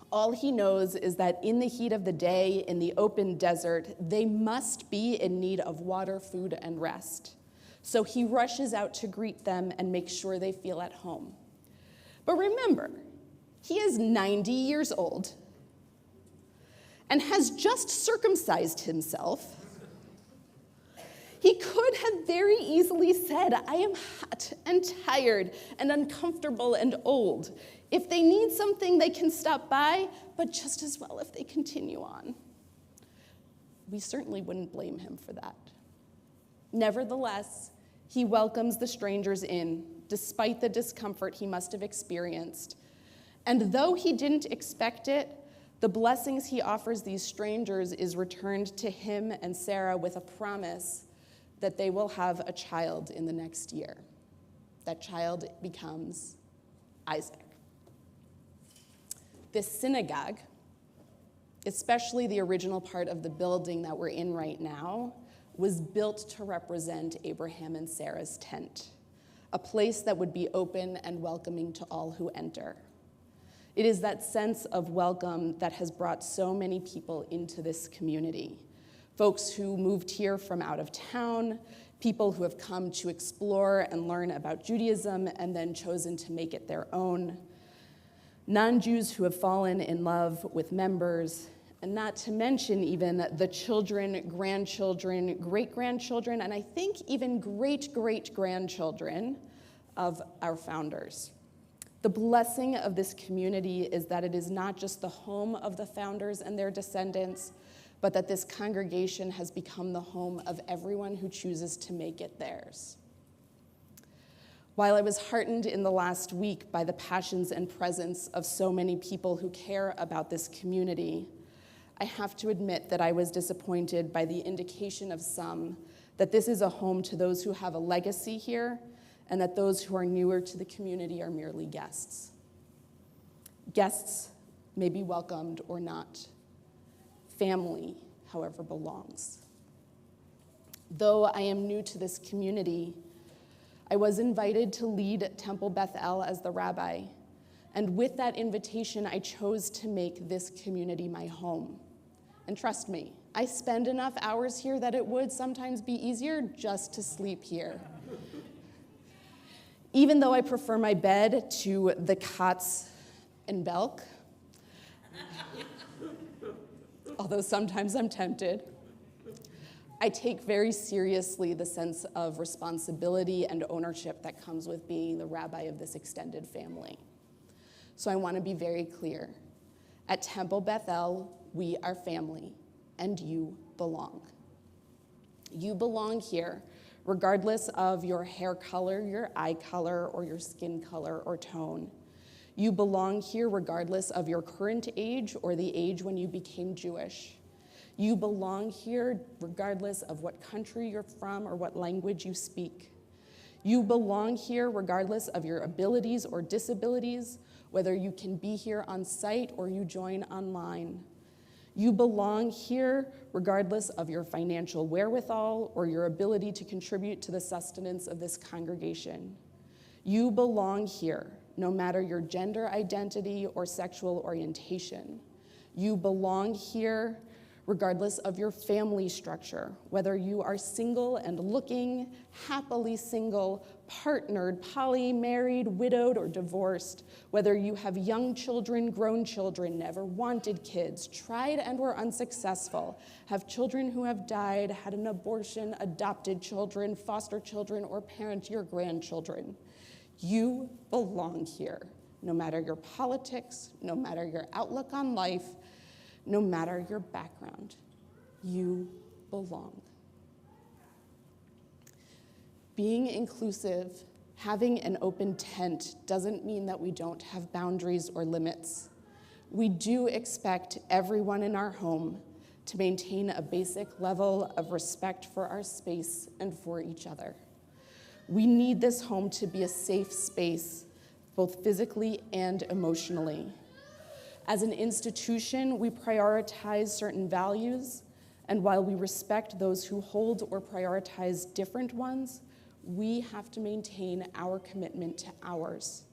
All he knows is that in the heat of the day, in the open desert, they must be in need of water, food, and rest. So he rushes out to greet them and make sure they feel at home. But remember, he is 90 years old and has just circumcised himself. He could have very easily said, I am hot and tired and uncomfortable and old. If they need something, they can stop by, but just as well if they continue on. We certainly wouldn't blame him for that. Nevertheless, he welcomes the strangers in, despite the discomfort he must have experienced. And though he didn't expect it, the blessings he offers these strangers is returned to him and Sarah with a promise that they will have a child in the next year. That child becomes Isaac. This synagogue, especially the original part of the building that we're in right now, was built to represent Abraham and Sarah's tent, a place that would be open and welcoming to all who enter. It is that sense of welcome that has brought so many people into this community. Folks who moved here from out of town, people who have come to explore and learn about Judaism and then chosen to make it their own, non-Jews who have fallen in love with members, and not to mention even the children, grandchildren, great-grandchildren, and I think even great-great-grandchildren of our founders. The blessing of this community is that it is not just the home of the founders and their descendants, but that this congregation has become the home of everyone who chooses to make it theirs. While I was heartened in the last week by the passions and presence of so many people who care about this community, I have to admit that I was disappointed by the indication of some that this is a home to those who have a legacy here and that those who are newer to the community are merely guests. Guests may be welcomed or not. Family, however, belongs. Though I am new to this community, I was invited to lead Temple Beth as the rabbi, and with that invitation, I chose to make this community my home. And trust me, I spend enough hours here that it would sometimes be easier just to sleep here. Even though I prefer my bed to the cots in Belk, although sometimes I'm tempted, I take very seriously the sense of responsibility and ownership that comes with being the rabbi of this extended family. So I want to be very clear. At Temple Beth, we are family, and you belong. You belong here, regardless of your hair color, your eye color, or your skin color or tone. You belong here regardless of your current age or the age when you became Jewish. You belong here regardless of what country you're from or what language you speak. You belong here regardless of your abilities or disabilities, whether you can be here on site or you join online. You belong here regardless of your financial wherewithal or your ability to contribute to the sustenance of this congregation. You belong here no matter your gender identity or sexual orientation. You belong here regardless of your family structure, whether you are single and looking, happily single, partnered, poly, married, widowed, or divorced, whether you have young children, grown children, never wanted kids, tried and were unsuccessful, have children who have died, had an abortion, adopted children, foster children, or parent your grandchildren. You belong here, no matter your politics, no matter your outlook on life, no matter your background. You belong. Being inclusive, having an open tent doesn't mean that we don't have boundaries or limits. We do expect everyone in our home to maintain a basic level of respect for our space and for each other. We need this home to be a safe space, both physically and emotionally. As an institution, we prioritize certain values, and while we respect those who hold or prioritize different ones, we have to maintain our commitment to ours.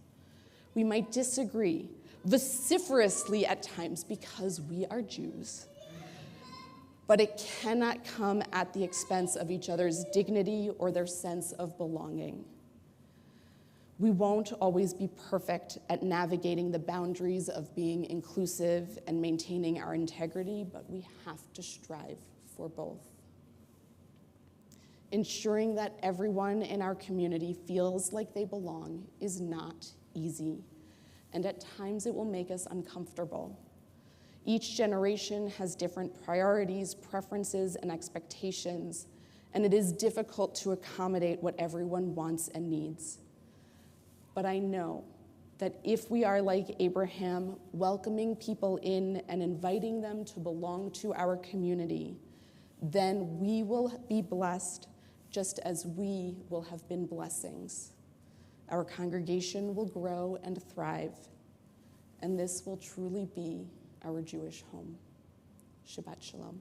We might disagree vociferously at times because we are Jews, but it cannot come at the expense of each other's dignity or their sense of belonging. We won't always be perfect at navigating the boundaries of being inclusive and maintaining our integrity, but we have to strive for both. Ensuring that everyone in our community feels like they belong is not easy, and at times it will make us uncomfortable. Each generation has different priorities, preferences, and expectations, and it is difficult to accommodate what everyone wants and needs. But I know that if we are like Abraham, welcoming people in and inviting them to belong to our community, then we will be blessed just as we will have been blessings. Our congregation will grow and thrive, and this will truly be our Jewish home. Shabbat Shalom.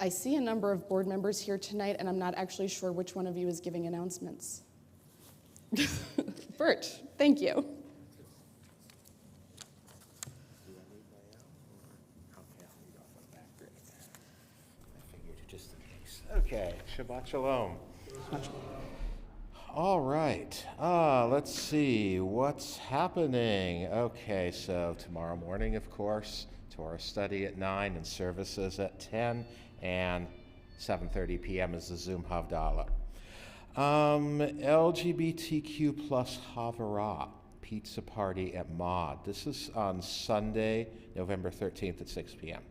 I see a number of board members here tonight, and I'm not actually sure which one of you is giving announcements. Bert, thank you. Okay, Shabbat Shalom. All right, let's see what's happening. Okay, so tomorrow morning, of course, Torah study at 9 and services at 10, and 7:30 p.m. is the Zoom Havdalah. LGBTQ plus Havara pizza party at Mod. This is on Sunday, November 13th at 6 p.m.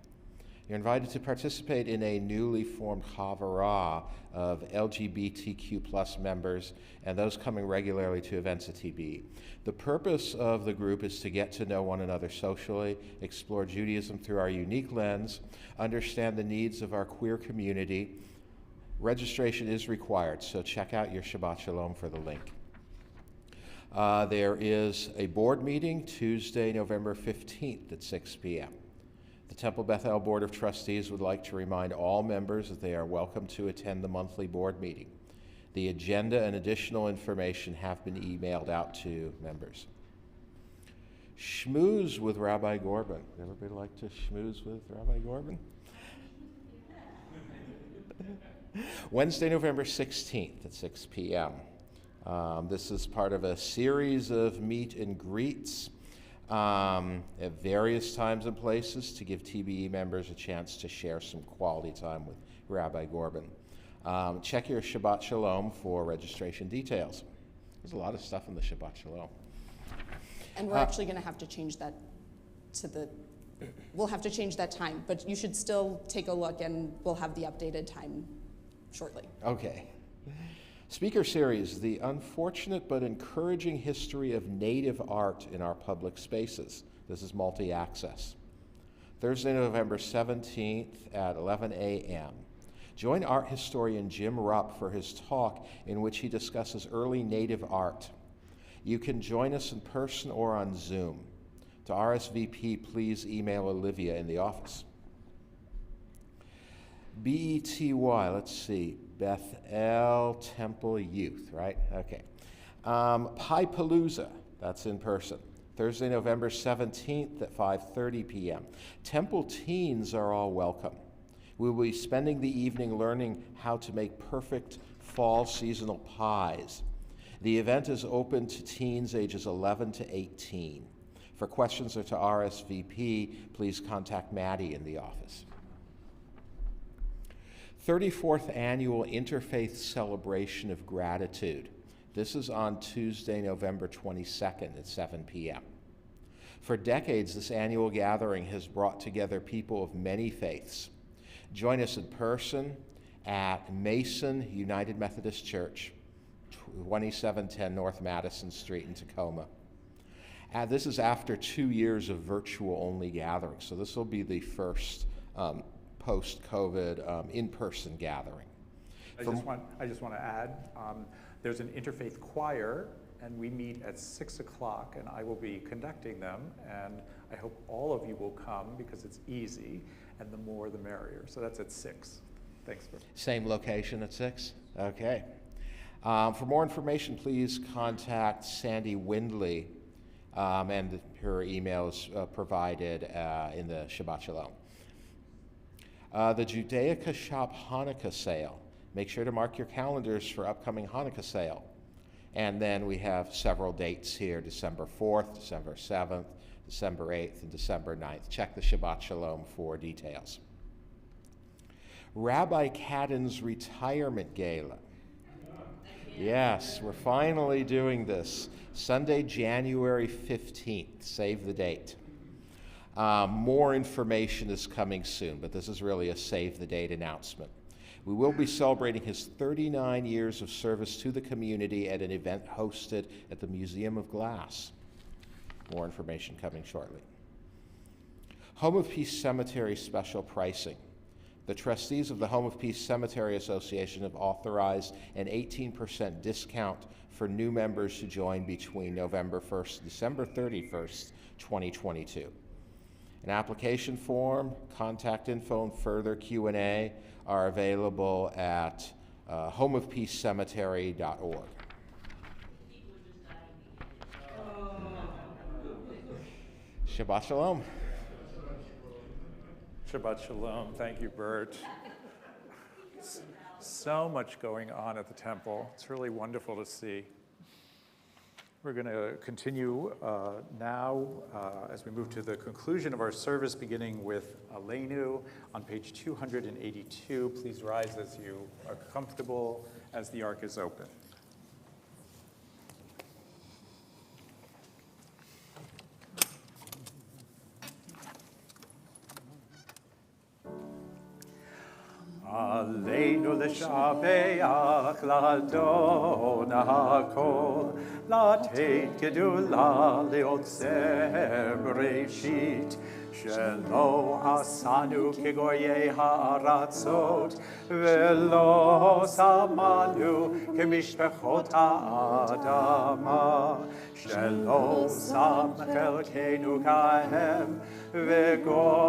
You're invited to participate in a newly formed Havara of LGBTQ plus members and those coming regularly to events at TBE. The purpose of the group is to get to know one another socially, explore Judaism through our unique lens, understand the needs of our queer community. Registration is required, so check out your Shabbat Shalom for the link. There is a board meeting Tuesday, November 15th at 6 p.m. The Temple Beth Board of Trustees would like to remind all members that they are welcome to attend the monthly board meeting. The agenda and additional information have been emailed out to members. Schmooze with Rabbi Gorban. Everybody like to schmooze with Rabbi Gorban? Wednesday, November 16th at 6 p.m. This is part of a series of meet and greets at various times and places to give TBE members a chance to share some quality time with Rabbi Gorban. Check your Shabbat Shalom for registration details. There's a lot of stuff in the Shabbat Shalom. And we're actually going to have to change that we'll have to change that time, but you should still take a look and we'll have the updated time shortly. Okay. Speaker series, The Unfortunate but Encouraging History of Native Art in Our Public Spaces. This is multi-access. Thursday, November 17th at 11 a.m. Join art historian Jim Rupp for his talk in which he discusses early Native art. You can join us in person or on Zoom. To RSVP, please email Olivia in the office. BETY, let's see, Bethel Temple Youth, right? Okay. Pie-Palooza, that's in person. Thursday, November 17th at 5:30 p.m. Temple teens are all welcome. We will be spending the evening learning how to make perfect fall seasonal pies. The event is open to teens ages 11 to 18. For questions or to RSVP, please contact Maddie in the office. 34th Annual Interfaith Celebration of Gratitude. This is on Tuesday, November 22nd at 7 p.m. For decades, this annual gathering has brought together people of many faiths. Join us in person at Mason United Methodist Church, 2710 North Madison Street in Tacoma. And this is after 2 years of virtual-only gatherings, so this will be the first post-COVID in-person gathering. I just want to add, there's an interfaith choir, and we meet at 6 o'clock, and I will be conducting them, and I hope all of you will come because it's easy, and the more the merrier. So that's at 6. Thanks. Same location at 6? Okay. For more information, please contact Sandy Windley, and her email is provided in the Shabbat Shalom. The Judaica Shop Hanukkah sale. Make sure to mark your calendars for upcoming Hanukkah sale. And then we have several dates here, December 4th, December 7th, December 8th, and December 9th. Check the Shabbat Shalom for details. Rabbi Cadden's Retirement Gala. Yes, we're finally doing this. Sunday, January 15th. Save the date. More information is coming soon, but this is really a save the date announcement. We will be celebrating his 39 years of service to the community at an event hosted at the Museum of Glass. More information coming shortly. Home of Peace Cemetery special pricing. The trustees of the Home of Peace Cemetery Association have authorized an 18% discount for new members to join between November 1st and December 31st, 2022. An application form, contact info, and further Q&A are available at homeofpeacecemetery.org. Shabbat Shalom. Shabbat Shalom. Thank you, Bert. So much going on at the temple. It's really wonderful to see. We're going to continue now as we move to the conclusion of our service, beginning with Aleinu on page 282. Please rise as you are comfortable as the ark is open. Aleinu l'shabeach l'Adon ha'kol, לתת גדולה ליוצר בראשית, שלא עשנו כגויי הארצות, ולא שמנו כמשפחות האדמה, שלא שם חלקנו כהם, וגורלנו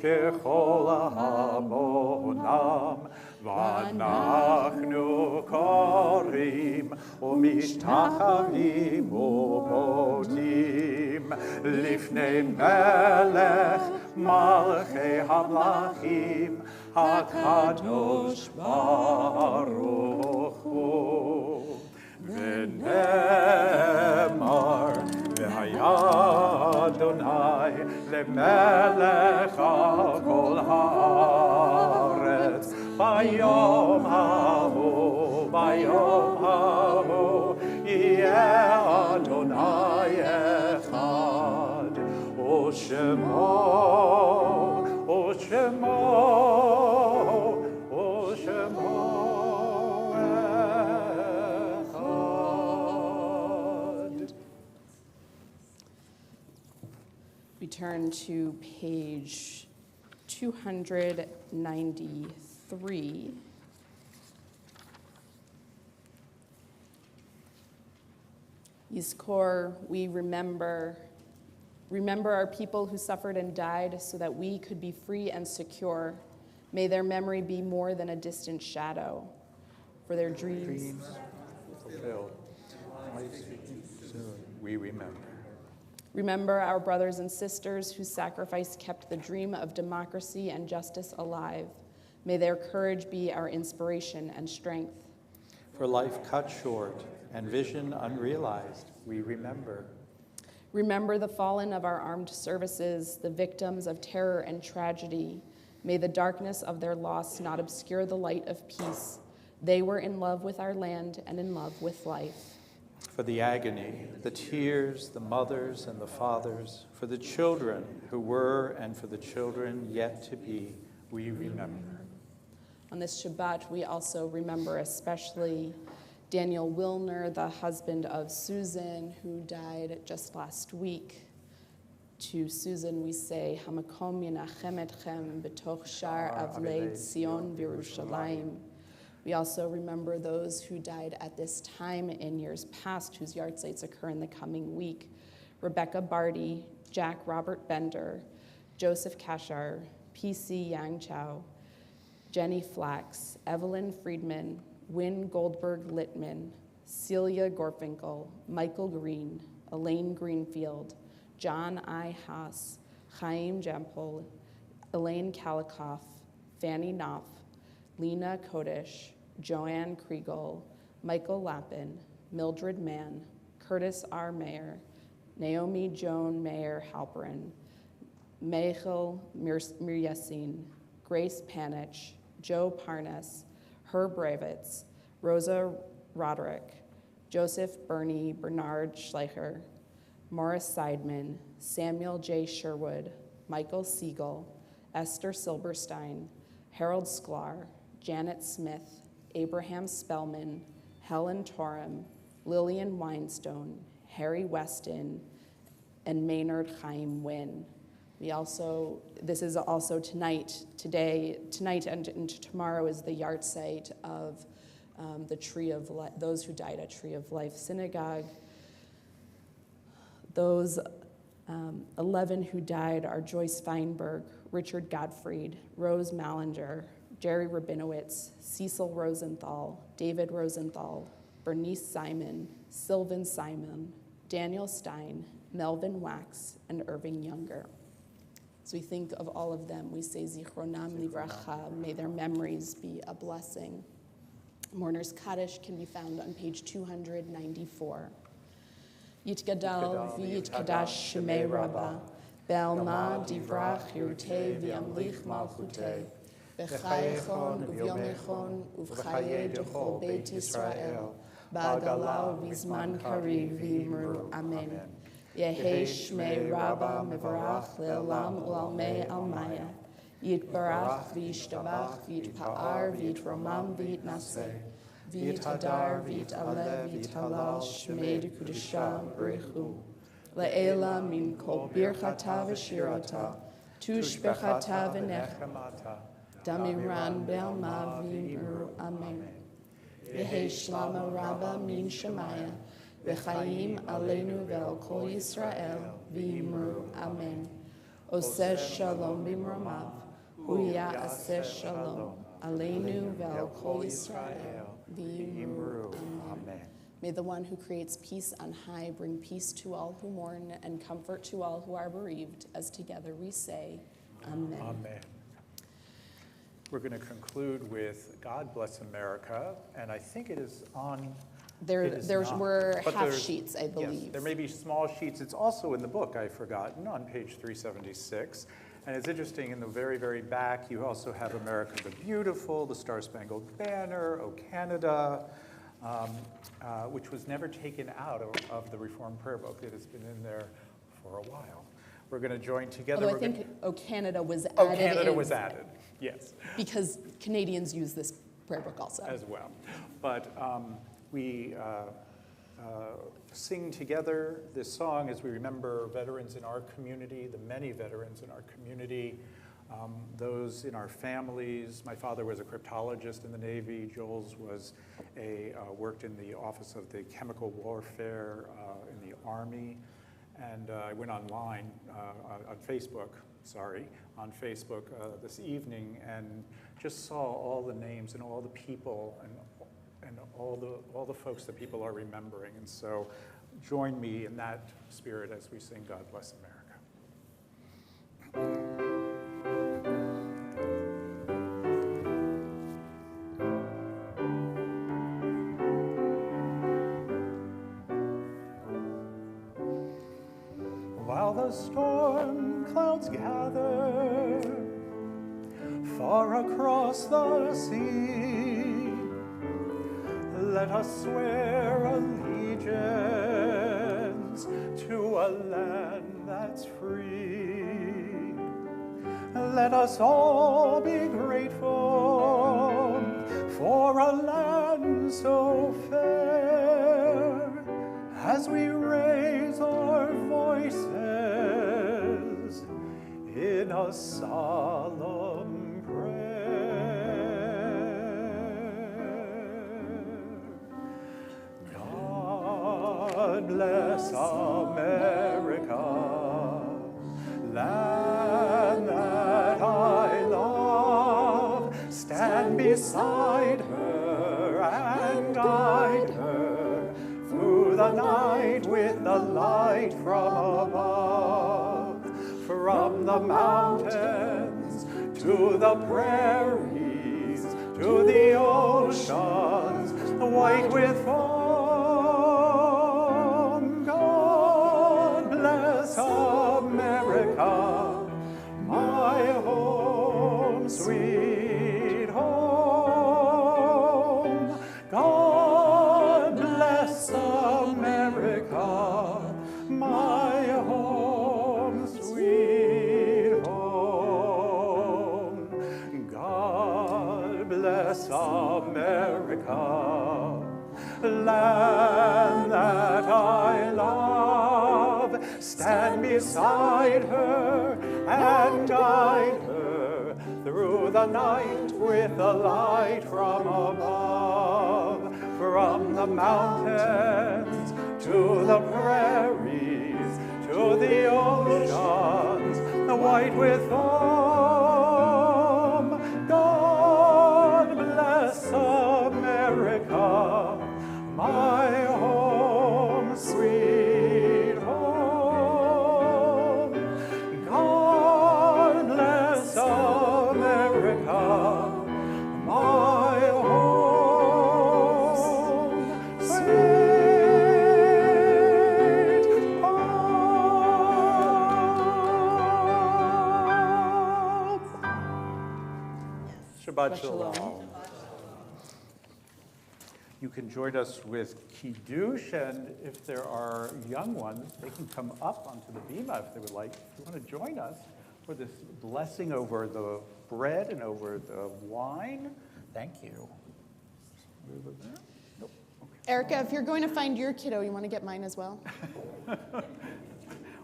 ככל המונם. ואנחנו קוראים ומשתחווים ומודים לפני מלך מלכי המלכים הקדוש ברוך הוא. ונאמר והיה אדוני למלך על כל הארץ ביום ההוא יהיה אדוני אחד ושמו אחד. We turn to page 293. Yizkor, we remember our people who suffered and died so that we could be free and secure. May their memory be more than a distant shadow, for their dreams Fulfilled. Soon we remember. Remember our brothers and sisters whose sacrifice kept the dream of democracy and justice alive. May their courage be our inspiration and strength. For life cut short and vision unrealized, we remember. Remember the fallen of our armed services, the victims of terror and tragedy. May the darkness of their loss not obscure the light of peace. They were in love with our land and in love with life. For the agony, the tears, the mothers and the fathers, for the children who were and for the children yet to be, we remember. On this Shabbat, we also remember especially Daniel Wilner, the husband of Susan, who died just last week. To Susan, we say, Hamakom Yenachem Etchem B'toch Shar Avlei Tzion V'Yerushalayim. We also remember those who died at this time in years past, whose yahrzeits occur in the coming week. Rebecca Barty, Jack Robert Bender, Joseph Kashar, P.C. Yang Chow, Jenny Flax, Evelyn Friedman, Wynne Goldberg Littman, Celia Gorfinkel, Michael Green, Elaine Greenfield, John I. Haas, Chaim Jampol, Elaine Kalikoff, Fanny Knopf, Lena Kodesh, Joanne Kriegel, Michael Lappin, Mildred Mann, Curtis R. Mayer, Naomi Joan Mayer Halperin, Michael Miryassin, Grace Panich, Joe Parnas, Herb Ravitz, Rosa Roderick, Joseph Bernard Schleicher, Morris Seidman, Samuel J. Sherwood, Michael Siegel, Esther Silberstein, Harold Sklar, Janet Smith, Abraham Spellman, Helen Torum, Lillian Weinstone, Harry Weston, and Maynard Chaim Wynn. This is also tonight and tomorrow is the yahrzeit of those who died at Tree of Life Synagogue. Those 11 who died are Joyce Feinberg, Richard Gottfried, Rose Mallinger, Jerry Rabinowitz, Cecil Rosenthal, David Rosenthal, Bernice Simon, Sylvan Simon, Daniel Stein, Melvin Wax, and Irving Younger. As we think of all of them, we say Zichronam Livracha, may their memories be a blessing. Mourner's Kaddish can be found on page 294. Yitgadal v'yitkadash shemei Rabbah, Be'alma divrach yirutei v'yamlich malchutei, B'chayechon uvyomechon uv'chaye d'chol Beit Yisrael, Ba'agala v'zman kariv v'yimru Amen. Yehi shmei Rabbah mevarach le'olam u'almei almaya, Yitbarach v'yishtabach v'yitpa'ar v'yitromam v'yitnaseh, V'yitadar v'yitalev v'yithalal shmei d'kudusha b'rechu, le'ela min kol birchata v'shirata, tushbechata v'nechemata, damiran be'alma v'yimru Amen. Yehi shlama Rabbah min shemaya, v'chaim aleinu ve'al kol Yisrael v'yimru Amen. Oseh shalom b'mromav, hu ya'aseh shalom, aleinu ve'al kol Yisrael v'yimru Amen. May the one who creates peace on high bring peace to all who mourn and comfort to all who are bereaved, as together we say, Amen. Amen. We're going to conclude with God Bless America, and I think it is on. There were half sheets, I believe. Yes, there may be small sheets. It's also in the book, I've forgotten, on page 376. And it's interesting, in the very, very back, you also have America the Beautiful, the Star-Spangled Banner, O Canada, which was never taken out of the Reformed Prayer Book. It has been in there for a while. We're going to join together. Although I think O Canada was added. O Canada was added, yes. Because Canadians use this prayer book also. As well. But we sing together this song as we remember veterans in our community, the many veterans in our community, those in our families. My father was a cryptologist in the Navy. Joel's was worked in the Office of the Chemical Warfare in the Army. And I went online on Facebook this evening and just saw all the names and all the people and all the folks that people are remembering. And so join me in that spirit as we sing God Bless America. While the storm clouds gather far across the sea, let us swear allegiance to a land that's free. Let us all be grateful for a land so fair, as we raise our voices in a solemn prayer. God bless America, land that I love. Stand beside her and guide her through the night with the light from above. From the mountains to the prairies, to the oceans white with foam. God bless America, my home, sweet home. God bless America, my home, sweet home. God bless America, land that I love. Stand beside her and guide her through the night with the light from above. From the mountains to the prairies, to the oceans, the white with foam. God bless America, my home, sweet home. God bless America, my home, sweet home. Shabbat Shalom. You can join us with Kiddush, and if there are young ones, they can come up onto the bima if they would like. If you want to join us for this blessing over the bread and over the wine, thank you. Over there? Nope. Okay. Erica, if you're going to find your kiddo, you want to get mine as well?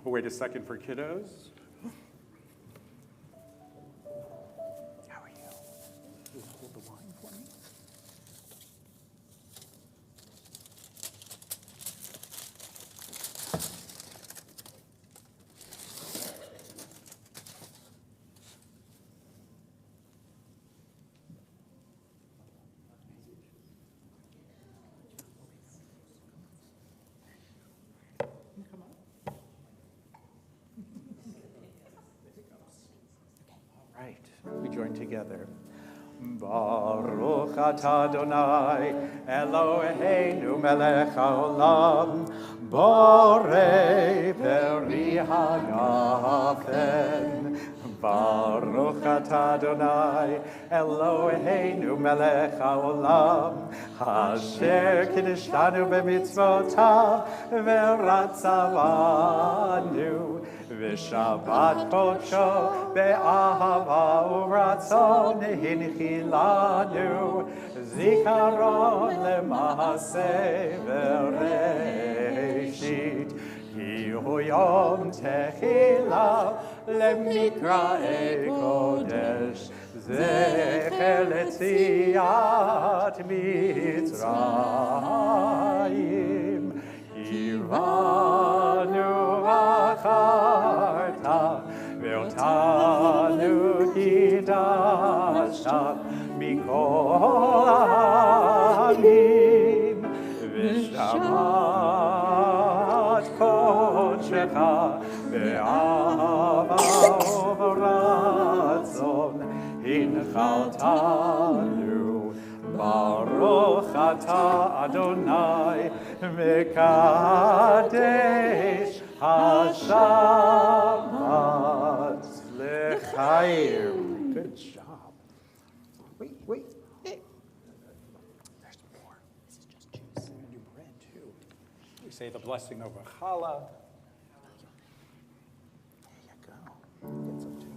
We'll wait a second for kiddos. How are you? Will you hold the wine for me? Come on. All right, we join together. Baruch atah Adonai Eloheinu melech haolam borei peri hagafen. Baruch atah Adonai Eloheinu melech haolam asher kiddushanu b'mitzvotav v'ratzavanu v'shabbat kodsho be'ahava u'ratzon hinchilanu zikaron lema'aseh v'reshit ki hu yom techila lemikra kodesh zecher letziat Mitzrayim Kivanu acharta ve'otanu kidashta mikol ha'amim v'shamat kodshecha be'ahava u'v'ratzon hinchaltanu. Baruch atah Adonai mekadesh hashabbat l'chaim. Good job. Wait. There's more. This is just juice. We're going to do bread too. We say the blessing over challah. There you go. Get some too.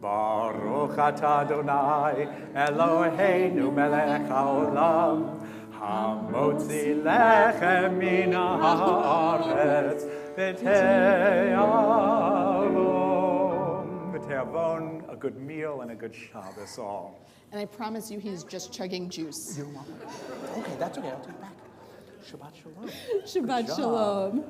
Baruch atah Adonai, Eloheinu melech haolam, hamotzi lechem min haaretz, v'te'avon, a good meal and a good Shabbos all. And I promise you he's just chugging juice. You're welcome. Okay, that's okay, I'll take it back. Shabbat shalom. Shabbat shalom.